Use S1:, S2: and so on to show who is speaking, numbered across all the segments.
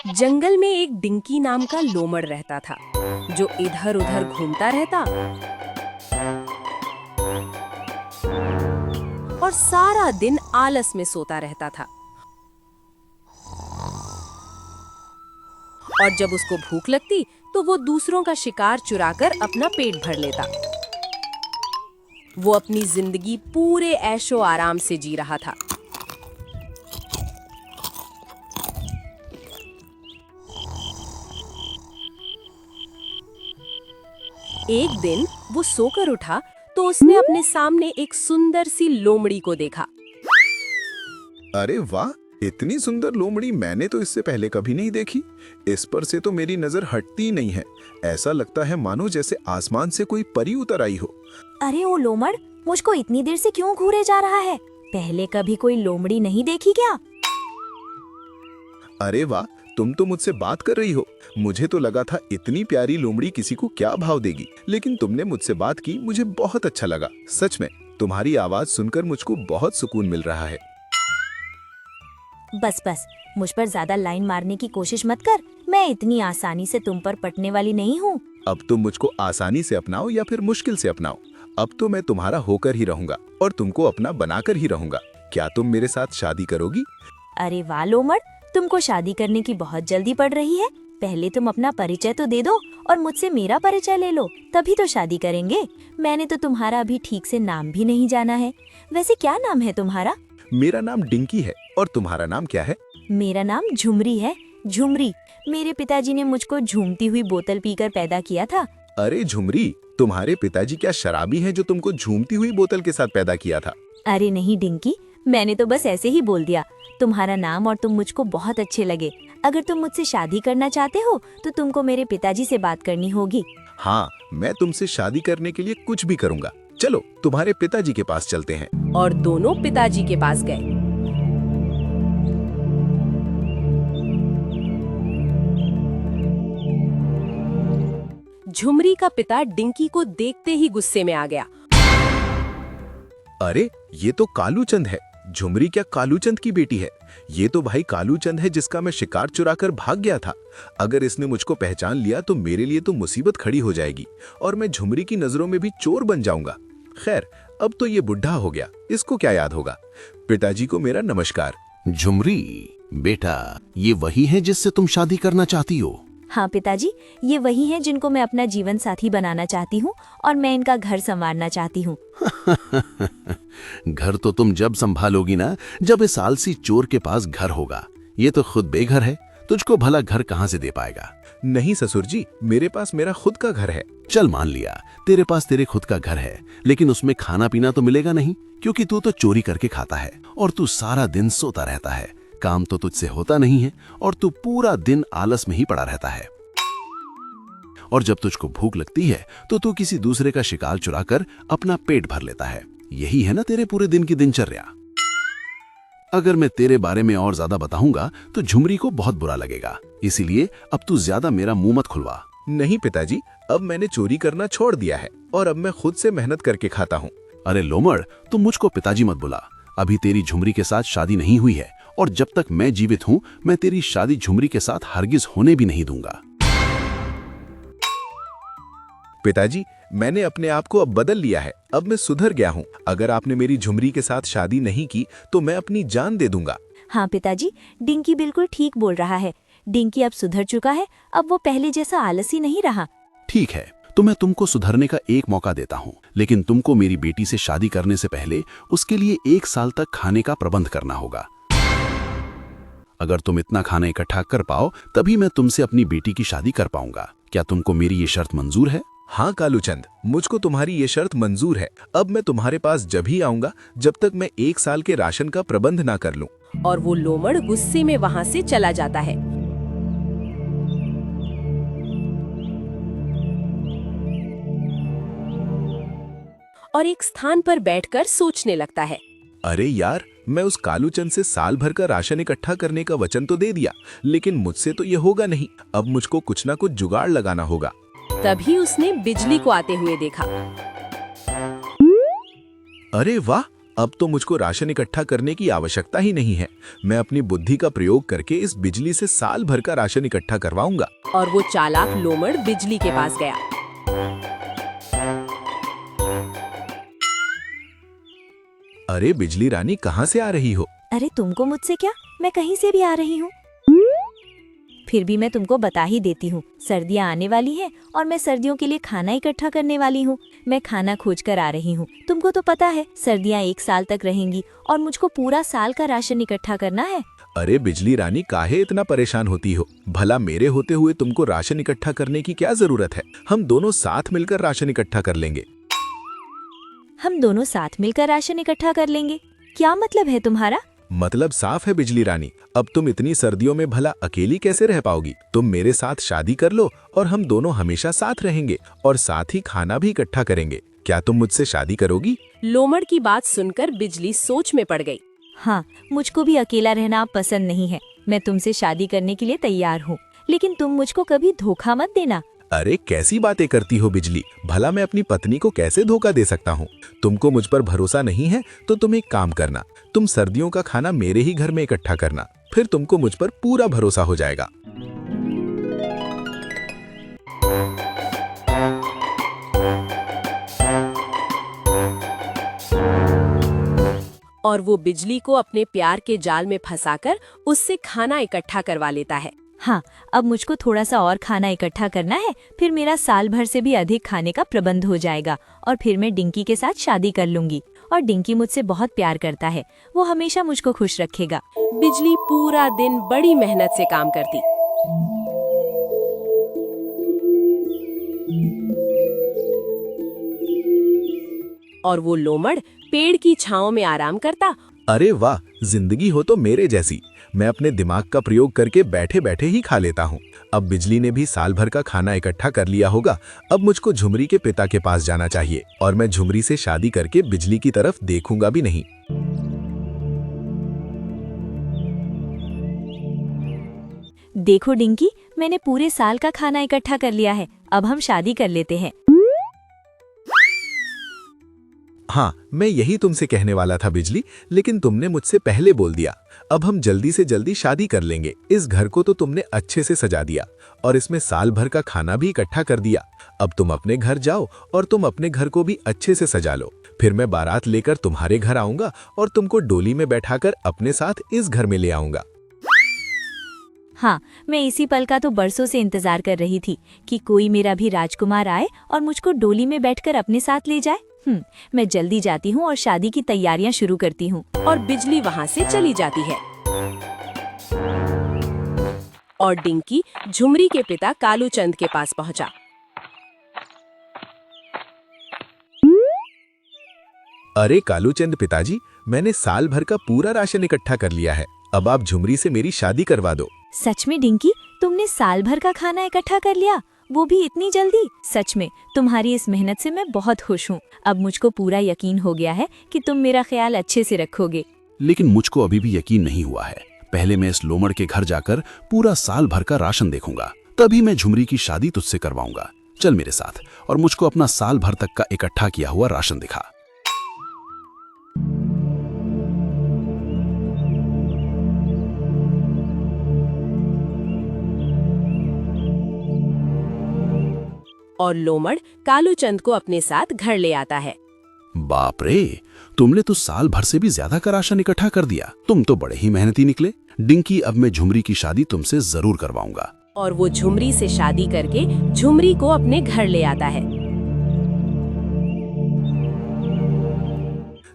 S1: जंगल में एक डिंकी नाम का लोमड़ रहता था, जो इधर उधर घूमता रहता और सारा दिन आलस में सोता रहता था। और जब उसको भूख लगती तो वो दूसरों का शिकार चुराकर अपना पेट भर लेता। वो अपनी जिंदगी पूरे ऐशो आराम से जी रहा था। एक दिन वो सोकर उठा तो उसने अपने सामने एक सुंदर सी लोमड़ी को देखा।
S2: अरे वाह, इतनी सुंदर लोमड़ी मैंने तो इससे पहले कभी नहीं देखी। इस पर से तो मेरी नजर हटती ही नहीं है। ऐसा लगता है मानो जैसे आसमान से कोई परी उतर आई हो।
S3: अरे ओ लोमड़, मुझको इतनी देर से क्यों घूरे जा रहा है? पहले कभी कोई लोमड़ी नहीं देखी क्या?
S2: अरे वाह, तुम तो मुझसे बात कर रही हो। मुझे तो लगा था इतनी प्यारी लोमड़ी किसी को क्या भाव देगी, लेकिन तुमने मुझसे बात की, मुझे बहुत अच्छा लगा। सच में तुम्हारी आवाज सुनकर मुझको बहुत सुकून मिल रहा है।
S3: बस बस, मुझ पर ज्यादा लाइन मारने की कोशिश मत कर। मैं इतनी आसानी से तुम पर पटने वाली नहीं हूँ।
S2: अब तुम मुझको आसानी से अपनाओ या फिर मुश्किल से अपनाओ, अब तो मैं तुम्हारा होकर ही रहूंगा और तुमको अपना बनाकर ही रहूंगा। क्या तुम मेरे साथ शादी करोगी?
S3: अरे वाह लोमड़, तुमको शादी करने की बहुत जल्दी पड़ रही है। पहले तुम अपना परिचय तो दे दो और मुझसे मेरा परिचय ले लो, तभी तो शादी करेंगे। मैंने तो तुम्हारा अभी ठीक से नाम भी नहीं जाना है। वैसे क्या नाम है तुम्हारा?
S2: मेरा नाम डिंकी है। और तुम्हारा नाम क्या है?
S3: मेरा नाम झुमरी है। झुमरी। मेरे पिताजी ने मुझको झूमती हुई बोतल पीकर पैदा किया था।
S2: अरे झुमरी, तुम्हारे पिताजी क्या शराबी हैं जो तुमको झूमती हुई बोतल के साथ पैदा किया था?
S3: अरे नहीं डिंकी, मैंने तो बस ऐसे ही बोल दिया। तुम्हारा नाम और तुम मुझको बहुत अच्छे लगे। अगर तुम मुझसे शादी करना चाहते हो तो तुमको मेरे पिताजी से बात करनी होगी।
S2: हाँ, मैं तुमसे शादी करने के लिए कुछ भी करूँगा। चलो तुम्हारे पिताजी के पास चलते हैं।
S1: और दोनों पिताजी के पास गए। झुमरी का पिता डिंकी को देखते ही गुस्से में आ गया।
S2: अरे ये तो कालूचंद है। झुमरी क्या कालूचंद की बेटी है? ये तो भाई कालूचंद है जिसका मैं शिकार चुराकर भाग गया था। अगर इसने मुझको पहचान लिया तो मेरे लिए तो मुसीबत खड़ी हो जाएगी और मैं झुमरी की नजरों में भी चोर बन जाऊंगा। खैर, अब तो ये बुढ़ा हो गया, इसको क्या याद होगा। पिताजी को मेरा नमस्कार।
S4: झुमरी बेटा, ये वही है जिससे तुम शादी करना चाहती हो?
S3: हाँ पिताजी, ये वही हैं जिनको मैं अपना जीवन साथी बनाना चाहती हूँ और मैं इनका घर संवारना चाहती हूँ।
S4: घर तो तुम जब संभालोगी ना, जब इस आलसी चोर के पास घर होगा। ये तो खुद बेघर है, तुझको भला घर कहाँ से दे पाएगा?
S2: नहीं ससुर जी, मेरे पास मेरा खुद का घर है।
S4: चल मान लिया तेरे पास तेरे खुद का घर है, लेकिन उसमें खाना पीना तो मिलेगा नहीं, क्योंकि तू तो चोरी करके खाता है और तू सारा दिन सोता रहता है। काम तो तुझसे होता नहीं है और तू पूरा दिन आलस में ही पड़ा रहता है। और जब तुझको भूख लगती है तो तू किसी दूसरे का शिकार चुराकर अपना पेट भर लेता है। यही है ना तेरे पूरे दिन की दिनचर्या। अगर मैं तेरे बारे में और ज्यादा बताऊंगा तो झुमरी को बहुत बुरा लगेगा, इसीलिए अब तू ज्यादा मेरा मुंह मत खुलवा।
S2: नहीं पिताजी, अब मैंने चोरी करना छोड़ दिया है और अब मैं खुद से मेहनत करके खाता हूँ।
S4: अरे लोमड़, तुम मुझको पिताजी मत बुला। अभी तेरी झुमरी के साथ शादी नहीं हुई है और जब तक मैं जीवित हूं, मैं तेरी शादी झुमरी के साथ हरगिज होने भी नहीं दूंगा।
S2: पिताजी, मैंने अपने आप को अब बदल लिया है। अब मैं सुधर गया हूँ। अगर आपने मेरी झुमरी के साथ शादी नहीं की तो मैं अपनी जान दे दूंगा।
S3: हाँ पिताजी, डिंकी बिल्कुल ठीक बोल रहा है। डिंकी अब सुधर चुका है, अब वो पहले जैसा आलसी नहीं रहा।
S4: ठीक है, तो मैं तुमको सुधरने का एक मौका देता हूँ, लेकिन तुमको मेरी बेटी से शादी करने से पहले उसके लिए 1 साल तक खाने का प्रबंध करना होगा। अगर तुम इतना खाना इकट्ठा कर पाओ तभी मैं तुमसे अपनी बेटी की शादी कर पाऊंगा। क्या तुमको मेरी ये शर्त मंजूर है?
S2: हाँ कालूचंद, मुझको तुम्हारी ये शर्त मंजूर है। अब मैं तुम्हारे पास जब ही आऊंगा जब तक मैं 1 साल के राशन का प्रबंध ना कर लूं।
S1: और वो लोमड़ गुस्से में वहां से चला जाता है। और एक स्थान पर बैठकर सोचने लगता है।
S2: अरे यार, मैं उस कालूचंद से साल भर का राशन इकट्ठा करने का वचन तो दे दिया, लेकिन मुझसे तो ये होगा नहीं। अब मुझको कुछ ना कुछ जुगाड़ लगाना होगा।
S1: तभी उसने बिजली को आते हुए देखा।
S2: अरे वाह, अब तो मुझको राशन इकट्ठा करने की आवश्यकता ही नहीं है। मैं अपनी बुद्धि का प्रयोग करके इस बिजली से साल भर का राशन इकट्ठा करवाऊंगा।
S1: और वो चालाक लोमड़ बिजली के पास गया।
S2: अरे बिजली रानी, कहाँ से आ रही हो?
S3: अरे तुमको मुझसे क्या, मैं कहीं से भी आ रही हूँ। फिर भी मैं तुमको बता ही देती हूँ, सर्दियाँ आने वाली हैं और मैं सर्दियों के लिए खाना इकट्ठा करने वाली हूँ। मैं खाना खोज कर आ रही हूँ। तुमको तो पता है सर्दियाँ 1 साल तक रहेंगी और मुझको पूरा साल का राशन इकट्ठा करना है।
S2: अरे बिजली रानी, काहे इतना परेशान होती हो? भला मेरे होते हुए तुमको राशन इकट्ठा करने की क्या जरूरत है? हम दोनों साथ मिलकर राशन इकट्ठा कर लेंगे।
S3: हम दोनों साथ मिलकर राशन इकट्ठा कर लेंगे? क्या मतलब है तुम्हारा?
S2: मतलब साफ है बिजली रानी, अब तुम इतनी सर्दियों में भला अकेली कैसे रह पाओगी? तुम मेरे साथ शादी कर लो और हम दोनों हमेशा साथ रहेंगे और साथ ही खाना भी इकट्ठा करेंगे। क्या तुम मुझसे शादी करोगी?
S1: लोमड़ की बात सुनकर बिजली सोच में पड़ गई।
S3: हाँ, मुझको भी अकेला रहना पसंद नहीं है। मैं तुमसे शादी करने के लिए तैयार हूँ, लेकिन तुम मुझको कभी धोखा मत देना।
S2: अरे कैसी बातें करती हो बिजली, भला मैं अपनी पत्नी को कैसे धोखा दे सकता हूँ? तुमको मुझ पर भरोसा नहीं है तो तुम एक काम करना, तुम सर्दियों का खाना मेरे ही घर में इकट्ठा करना, फिर तुमको मुझ पर पूरा भरोसा हो जाएगा।
S1: और वो बिजली को अपने प्यार के जाल में फंसाकर उससे खाना इकट्ठा करवा लेता है।
S3: हाँ, अब मुझको थोड़ा सा और खाना इकट्ठा करना है, फिर मेरा साल भर से भी अधिक खाने का प्रबंध हो जाएगा और फिर मैं डिंकी के साथ शादी कर लूंगी। और डिंकी मुझसे बहुत प्यार करता है, वो हमेशा मुझको खुश रखेगा।
S1: बिजली पूरा दिन बड़ी मेहनत से काम करती। और वो लोमड़ पेड़ की छांव में आराम करता।
S2: अरे वाह, जिंदगी हो तो मेरे जैसी। मैं अपने दिमाग का प्रयोग करके बैठे बैठे ही खा लेता हूँ। अब बिजली ने भी साल भर का खाना इकट्ठा कर लिया होगा। अब मुझको झुमरी के पिता के पास जाना चाहिए और मैं झुमरी से शादी करके बिजली की तरफ देखूंगा भी नहीं।
S3: देखो डिंकी, मैंने पूरे साल का खाना इकट्ठा कर लिया है। अब हम शादी कर लेते हैं।
S2: हाँ, मैं यही तुमसे कहने वाला था बिजली, लेकिन तुमने मुझसे पहले बोल दिया। अब हम जल्दी से जल्दी शादी कर लेंगे। इस घर को तो तुमने अच्छे से सजा दिया और इसमें साल भर का खाना भी इकट्ठा कर दिया। अब तुम अपने घर जाओ और तुम अपने घर को भी अच्छे से सजा लो। फिर मैं बारात लेकर तुम्हारे घर आऊंगा और तुमको डोली में बैठाकर अपने साथ इस घर में ले आऊंगा।
S3: हाँ, मैं इसी पल का तो बरसों से इंतजार कर रही थी कि कोई मेरा भी राजकुमार आए और मुझको डोली में बैठकर अपने साथ ले जाए। मैं जल्दी जाती हूँ और शादी की तैयारियां शुरू करती हूँ।
S1: और बिजली वहाँ से चली जाती है। और डिंकी झुमरी के पिता कालू चंद के पास पहुँचा।
S2: अरे कालू चंद पिताजी, मैंने साल भर का पूरा राशन इकट्ठा कर लिया है। अब आप झुमरी से मेरी शादी करवा दो।
S3: सच में डिंकी, तुमने साल भर का खाना इकट्ठा कर लिया, वो भी इतनी जल्दी? सच में तुम्हारी इस मेहनत से मैं बहुत खुश हूँ। अब मुझको पूरा यकीन हो गया है कि तुम मेरा ख्याल अच्छे से रखोगे।
S4: लेकिन मुझको अभी भी यकीन नहीं हुआ है। पहले मैं इस लोमड़ के घर जाकर पूरा साल भर का राशन देखूंगा, तभी मैं झुमरी की शादी तुझसे करवाऊंगा। चल मेरे साथ और मुझको अपना साल भर तक का इकट्ठा किया हुआ राशन दिखा।
S1: और लोमड़ कालू चंद को अपने साथ घर ले आता है।
S4: बाप रे, तुमने तो साल भर से भी ज्यादा का राशन इकट्ठा कर दिया। तुम तो बड़े ही मेहनती निकले। डिंकी, अब मैं झुमरी की शादी तुमसे जरूर करवाऊंगा।
S1: और वो झुमरी से शादी करके झुमरी को अपने घर ले आता है।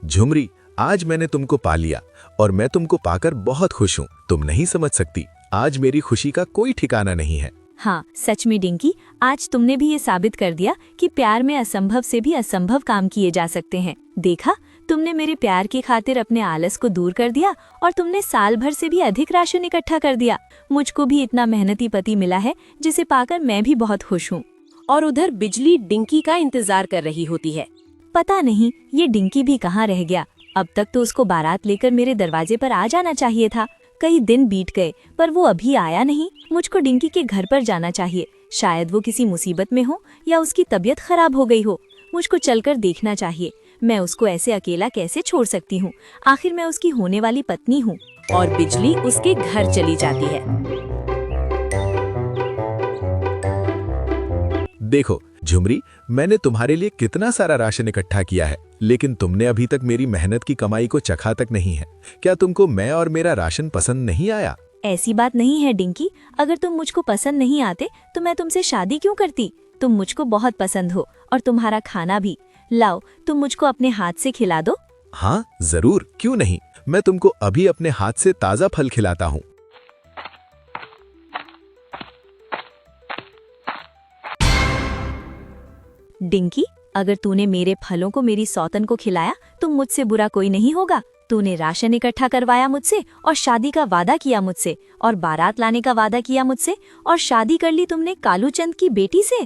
S2: झुमरी, आज मैंने तुमको पा लिया और मैं तुमको पाकर बहुत खुश हूँ। तुम नहीं समझ सकती, आज मेरी खुशी का कोई ठिकाना नहीं है।
S3: हाँ, सच में डिंकी, आज तुमने भी ये साबित कर दिया कि प्यार में असंभव से भी असंभव काम किए जा सकते हैं। देखा, तुमने मेरे प्यार की खातिर अपने आलस को दूर कर दिया और तुमने साल भर से भी अधिक राशन इकट्ठा कर दिया। मुझको भी इतना मेहनती पति मिला है जिसे पाकर मैं भी बहुत खुश हूँ।
S1: और उधर बिजली डिंकी का इंतजार कर रही होती है।
S3: पता नहीं ये डिंकी भी कहाँ रह गया। अब तक तो उसको बारात लेकर मेरे दरवाजे पर आ जाना चाहिए था। कई दिन बीत गए पर वो अभी आया नहीं। मुझको डिंकी के घर पर जाना चाहिए। शायद वो किसी मुसीबत में हो या उसकी तबीयत खराब हो गई हो। मुझको चलकर देखना चाहिए। मैं उसको ऐसे अकेला कैसे छोड़ सकती हूँ? आखिर मैं उसकी होने वाली पत्नी हूँ।
S1: और बिजली उसके घर चली जाती है।
S2: देखो झुमरी, मैंने तुम्हारे लिए कितना सारा राशन इकट्ठा किया है, लेकिन तुमने अभी तक मेरी मेहनत की कमाई को चखा तक नहीं है। क्या तुमको मैं और मेरा राशन पसंद नहीं आया?
S3: ऐसी बात नहीं है डिंकी, अगर तुम मुझको पसंद नहीं आते तो मैं तुमसे शादी क्यों करती? तुम मुझको बहुत पसंद हो और तुम्हारा खाना भी। लाओ, तुम मुझको अपने हाथ से खिला दो।
S2: हाँ जरूर, क्यों नहीं। मैं तुमको अभी अपने हाथ से ताज़ा फल खिलाता हूँ।
S3: डिंकी, अगर तूने मेरे फलों को मेरी सौतन को खिलाया तो मुझसे बुरा कोई नहीं होगा। तूने राशन इकट्ठा करवाया मुझसे और शादी का वादा किया मुझसे और बारात लाने का वादा किया मुझसे और शादी कर ली तुमने कालूचंद की बेटी से।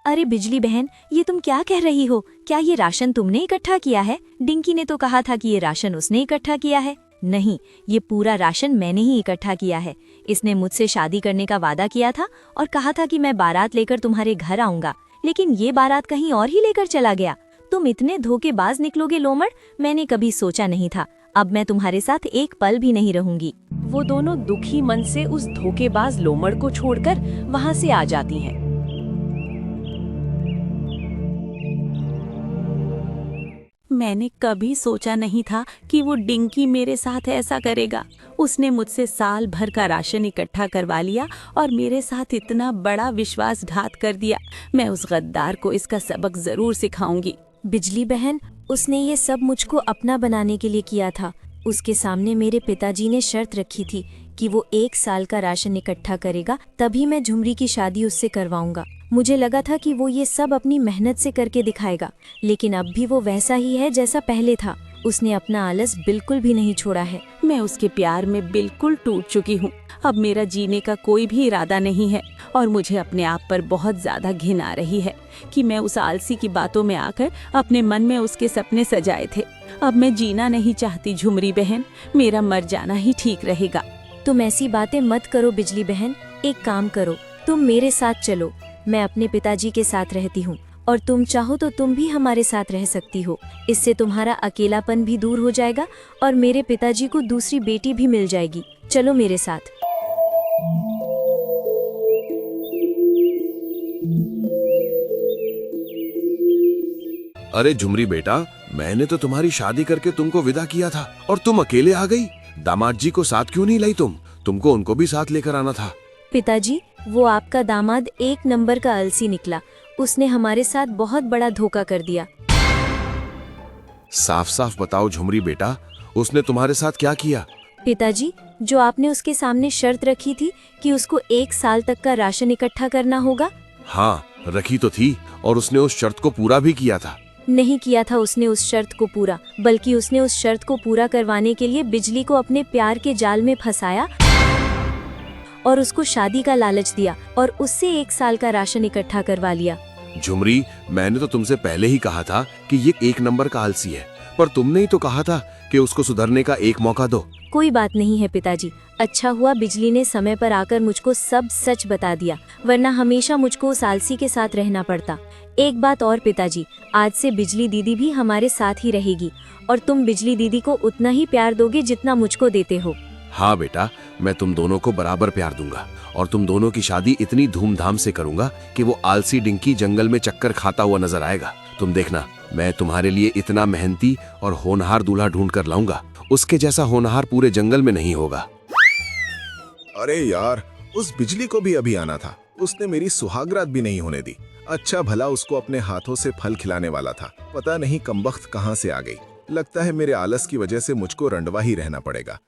S3: अरे बिजली बहन, ये तुम क्या कह रही हो? क्या ये राशन तुमने इकट्ठा किया है? डिंकी ने तो कहा था कि ये राशन उसने इकट्ठा किया है। नहीं, ये पूरा राशन मैंने ही इकट्ठा किया है। इसने मुझसे शादी करने का वादा किया था और कहा था कि मैं बारात लेकर तुम्हारे घर आऊंगा, लेकिन ये बारात कहीं और ही लेकर चला गया। तुम इतने धोखेबाज निकलोगे लोमड़, मैंने कभी सोचा नहीं था। अब मैं तुम्हारे साथ एक पल भी नहीं रहूंगी।
S1: वो दोनों दुखी मन से उस धोखेबाज लोमड़ को छोड़कर वहां से आ जाती हैं।
S5: मैंने कभी सोचा नहीं था कि वो डिंकी मेरे साथ ऐसा करेगा। उसने मुझसे साल भर का राशन इकट्ठा करवा लिया और मेरे साथ इतना बड़ा विश्वासघात कर दिया। मैं उस गद्दार को इसका सबक जरूर सिखाऊंगी।
S3: बिजली बहन, उसने ये सब मुझको अपना बनाने के लिए किया था। उसके सामने मेरे पिताजी ने शर्त रखी थी कि वो 1 साल का राशन इकट्ठा करेगा, तभी मैं झुमरी की शादी उससे करवाऊंगा। मुझे लगा था कि वो ये सब अपनी मेहनत से करके दिखाएगा, लेकिन अब भी वो वैसा ही है जैसा पहले था। उसने अपना आलस बिल्कुल भी नहीं छोड़ा है।
S5: मैं उसके प्यार में बिल्कुल टूट चुकी हूँ। अब मेरा जीने का कोई भी इरादा नहीं है और मुझे अपने आप पर बहुत ज्यादा घिन आ रही है कि मैं उस आलसी की बातों में आकर अपने मन में उसके सपने सजाए थे। अब मैं जीना नहीं चाहती झुमरी बहन, मेरा मर जाना ही ठीक रहेगा।
S3: तुम ऐसी बातें मत करो बिजली बहन। एक काम करो, तुम मेरे साथ चलो। मैं अपने पिताजी के साथ रहती हूँ और तुम चाहो तो तुम भी हमारे साथ रह सकती हो। इससे तुम्हारा अकेलापन भी दूर हो जाएगा और मेरे पिताजी को दूसरी बेटी भी मिल जाएगी। चलो मेरे साथ।
S4: अरे झुमरी बेटा, मैंने तो तुम्हारी शादी करके तुमको विदा किया था और तुम अकेले आ गई। दामाद जी को साथ क्यों नहीं लाई? तुमको उनको भी साथ लेकर आना था।
S3: पिताजी, वो आपका दामाद 1 नंबर का आलसी निकला। उसने हमारे साथ बहुत बड़ा धोखा कर दिया।
S4: साफ साफ बताओ झुमरी बेटा, उसने तुम्हारे साथ क्या किया?
S3: पिताजी, जो आपने उसके सामने शर्त रखी थी कि उसको 1 साल तक का राशन इकट्ठा करना होगा।
S4: हाँ, रखी तो थी और उसने उस शर्त को पूरा भी किया था।
S3: नहीं किया था उसने उस शर्त को पूरा, बल्कि उसने उस शर्त को पूरा करवाने के लिए बिजली को अपने प्यार के जाल में फंसाया और उसको शादी का लालच दिया और उससे 1 साल का राशन इकट्ठा करवा लिया।
S4: झुमरी, मैंने तो तुमसे पहले ही कहा था कि ये 1 नंबर का आलसी है, पर तुमने ही तो कहा था कि उसको सुधरने का एक मौका दो।
S3: कोई बात नहीं है पिताजी, अच्छा हुआ बिजली ने समय पर आकर मुझको सब सच बता दिया, वरना हमेशा मुझको उस आलसी के साथ रहना पड़ता। एक बात और पिताजी, आज से बिजली दीदी भी हमारे साथ ही रहेगी और तुम बिजली दीदी को उतना ही प्यार दोगे जितना मुझको देते हो।
S4: हाँ बेटा, मैं तुम दोनों को बराबर प्यार दूंगा और तुम दोनों की शादी इतनी धूमधाम से करूंगा कि वो आलसी डिंकी जंगल में चक्कर खाता हुआ नजर आएगा। तुम देखना, मैं तुम्हारे लिए इतना मेहनती और होनहार दूल्हा ढूंढ कर लाऊंगा, उसके जैसा होनहार पूरे जंगल में नहीं होगा।
S2: अरे यार, उस बिजली को भी अभी आना था। उसने मेरी सुहागरात भी नहीं होने दी। अच्छा भला उसको अपने हाथों से फल खिलाने वाला था। पता नहीं कमबख्त कहाँ से आ गई। लगता है मेरे आलस की वजह से मुझको रंडवा ही रहना पड़ेगा।